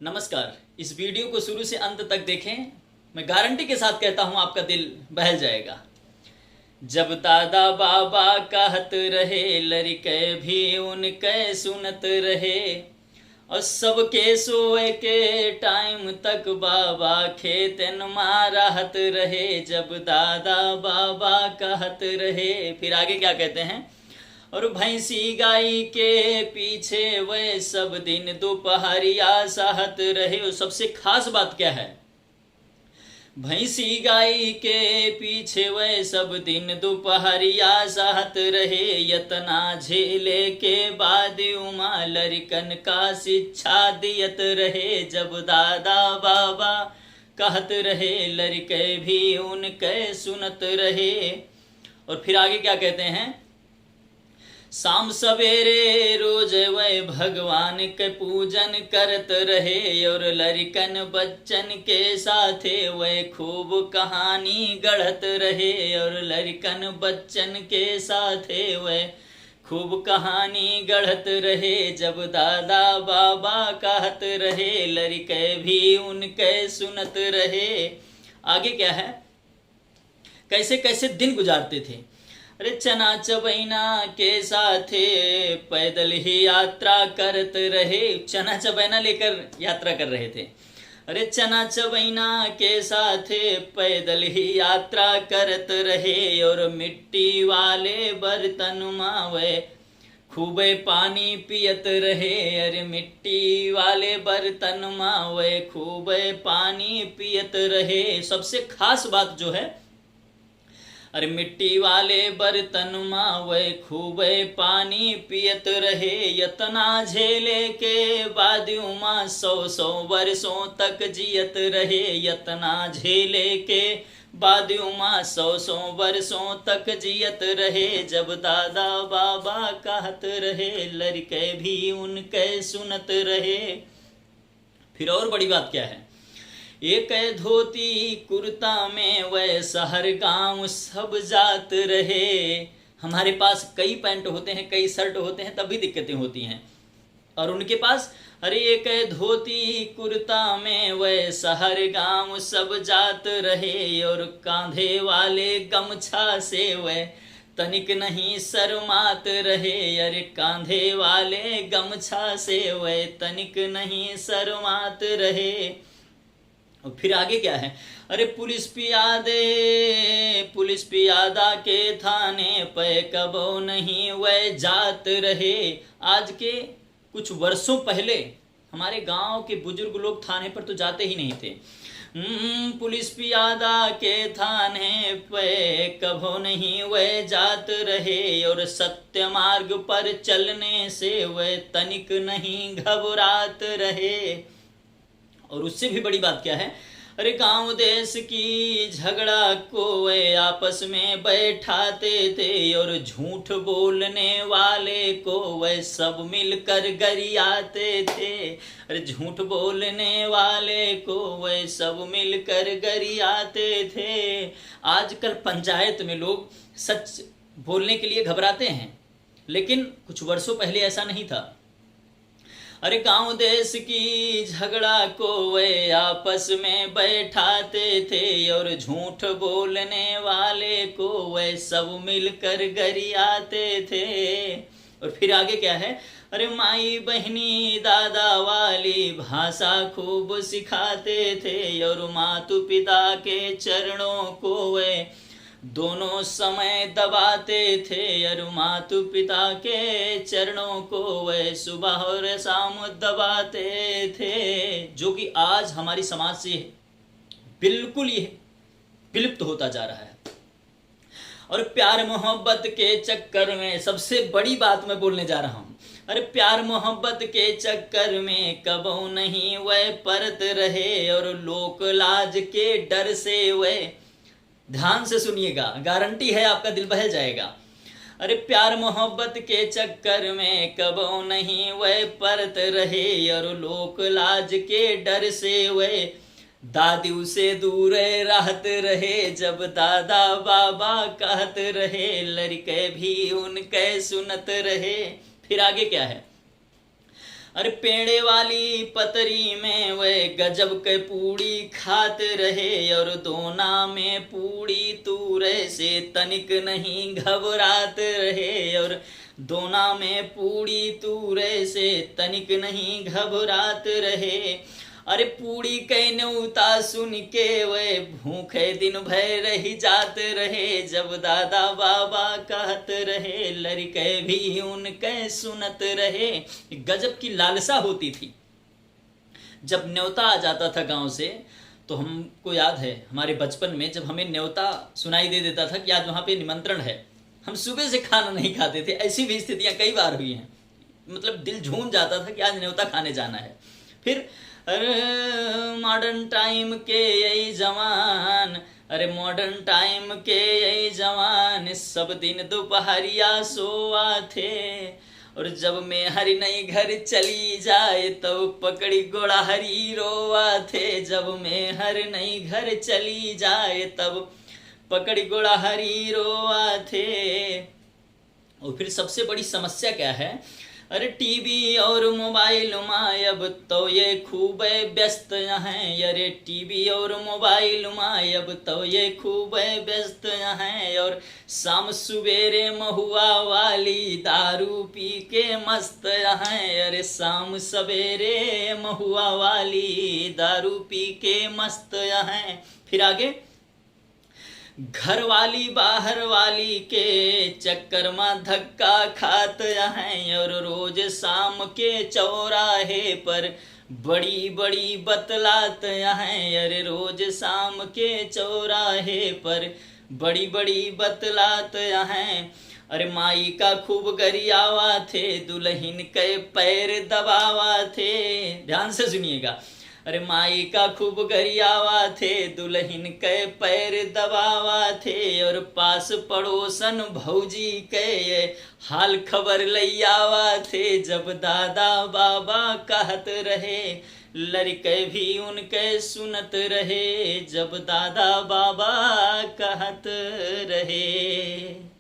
नमस्कार। इस वीडियो को शुरू से अंत तक देखें। मैं गारंटी के साथ कहता हूं आपका दिल बहल जाएगा। जब दादा बाबा कहत रहे, लड़के भी उनके सुनत रहे, और सबके सोए के टाइम तक बाबा खेतन मारहत रहे। जब दादा बाबा कहत रहे, फिर आगे क्या कहते हैं, और भैंसी गाई के पीछे वह सब दिन दोपहरिया सहत रहे। और सबसे खास बात क्या है, भैंसी गाई के पीछे वह सब दिन दोपहरिया सहत रहे। यतना झेले के बाद उमा लड़कन का शिक्षा दियत रहे। जब दादा बाबा कहत रहे, लड़के भी उनके सुनत रहे। और फिर आगे क्या कहते हैं, शाम सवेरे रोज वह भगवान के पूजन करत रहे। और लड़कन बच्चन के साथे वह खूब कहानी गढ़त रहे। और लड़कन बच्चन के साथे वह खूब कहानी गढ़त रहे। जब दादा बाबा कहत रहे, लड़के भी उनके सुनत रहे। आगे क्या है, कैसे कैसे दिन गुजारते थे। अरे चना चबैना के साथे पैदल ही यात्रा करत रहे। चना चबैना लेकर यात्रा कर रहे थे। अरे चना चबैना के साथे पैदल ही यात्रा करत रहे। और मिट्टी वाले बर्तन मावे खूबे पानी पियत रहे। अरे मिट्टी वाले बर्तन मावे खूबे पानी पियत रहे। सबसे खास बात जो है, अरे मिट्टी वाले बर्तन माँ वह खूबे पानी पियत रहे। यतना झेले के बाद उमा 100 वर्षों तक जियत रहे। यतना झेले के बाद उमा 100 वर्षों तक जियत रहे। जब दादा बाबा कहत रहे, लड़के भी उनके सुनत रहे। फिर और बड़ी बात क्या है, एक धोती कुर्ता में वह शहर गांव सब जात रहे। हमारे पास कई पैंट होते हैं, कई शर्ट होते हैं, तब भी दिक्कतें होती हैं। और उनके पास अरे एक धोती कुर्ता में वह शहर गांव सब जात रहे। और कांधे वाले गमछा से वह तनिक नहीं शर्मात रहे। अरे कांधे वाले गमछा से वह तनिक नहीं शर्मात रहे। और फिर आगे क्या है, अरे पुलिस पियादा के थाने पे कबो नहीं वह जात रहे। आज के कुछ वर्षों पहले हमारे गांव के बुजुर्ग लोग थाने पर तो जाते ही नहीं थे। पुलिस पियादा के थाने पे कबो नहीं वह जात रहे। और सत्य मार्ग पर चलने से वह तनिक नहीं घबरात रहे। और उससे भी बड़ी बात क्या है, अरे गांव देश की झगड़ा को वे आपस में बैठाते थे। और झूठ बोलने वाले को वे सब मिलकर गरियाते थे। अरे झूठ बोलने वाले को वे सब मिलकर गरियाते थे। आजकल पंचायत में लोग सच बोलने के लिए घबराते हैं, लेकिन कुछ वर्षों पहले ऐसा नहीं था। अरे गांव देश की झगड़ा को वे आपस में बैठाते थे। और झूठ बोलने वाले को वे सब मिलकर गरियाते थे। और फिर आगे क्या है, अरे माई बहनी दादा वाली भाषा खूब सिखाते थे। और मातु पिता के चरणों को वे दोनों समय दबाते थे। और मातु पिता के चरणों को वे सुबह और शाम दबाते थे, जो कि आज हमारी समाज से बिल्कुल ये विलुप्त होता जा रहा है। और प्यार मोहब्बत के चक्कर में सबसे बड़ी बात मैं बोलने जा रहा हूँ, अरे प्यार मोहब्बत के चक्कर में कबो नहीं वह परत रहे। और लोक लाज के डर से वह, ध्यान से सुनिएगा, गारंटी है आपका दिल बहल जाएगा। अरे प्यार मोहब्बत के चक्कर में कबो नहीं वह परत रहे। और लोक लाज के डर से वह दादी से दूर रहत रहे। जब दादा बाबा कहत रहे, लड़के भी उनके सुनत रहे। फिर आगे क्या है, अरे पेड़े वाली पतरी में वे गजब के पूड़ी खाते रहे, और दोना में पूड़ी तूरे से तनिक नहीं घबरात रहे, और दोना में पूड़ी तूरे से तनिक नहीं घबरात रहे। अरे पूड़ी के न्योता सुन के वे भूखे दिन भर रही जात रहे, जब दादा बाबा कहत रहे लड़के भी उनके सुनत रहे। गजब की लालसा होती थी। जब न्योता आ जाता था गांव से, तो हमको याद है हमारे बचपन में जब हमें न्योता सुनाई दे देता था कि आज वहां पे निमंत्रण है, हम सुबह से खाना नहीं खाते थे। ऐसी भी स्थितियां कई बार हुई हैं, मतलब दिल झूम जाता था कि आज न्योता खाने जाना है। फिर अरे मॉडर्न टाइम के यही जवान, अरे मॉडर्न टाइम के यही जवान, सब दिन दोपहरिया सोआ थे, और जब मैं हरी नई घर चली जाए तो पकड़ी गोड़ा हरी रोवा थे, जब मैं हर नई घर चली जाए तब पकड़ी गोड़ा हरी रोवा थे। और फिर सबसे बड़ी समस्या क्या है, अरे टीवी और मोबाइल में अब तो ये खूब व्यस्त हैं, अरे टीवी और मोबाइल में अब तो ये खूब व्यस्त हैं, और शाम सवेरे महुआ वाली दारू पी के मस्त हैं, अरे शाम सवेरे महुआ वाली दारू पी के मस्त हैं। फिर आगे, घर वाली बाहर वाली के चक्कर में धक्का खात हैं, और रोज शाम के चौराहे पर बड़ी बड़ी बतलात हैं, अरे रोज शाम के चौराहे पर बड़ी बड़ी बतलात हैं। अरे माई का खूब गरियावा थे, दुल्हन के पैर दबावा थे। ध्यान से सुनिएगा, अरे माई का खूब गरियावा थे, दुल्हन के पैर दबावा थे, और पास पड़ोसन भौजी के ये हाल खबर लैयावा थे, जब दादा बाबा कहत रहे लड़के भी उनके सुनत रहे, जब दादा बाबा कहत रहे।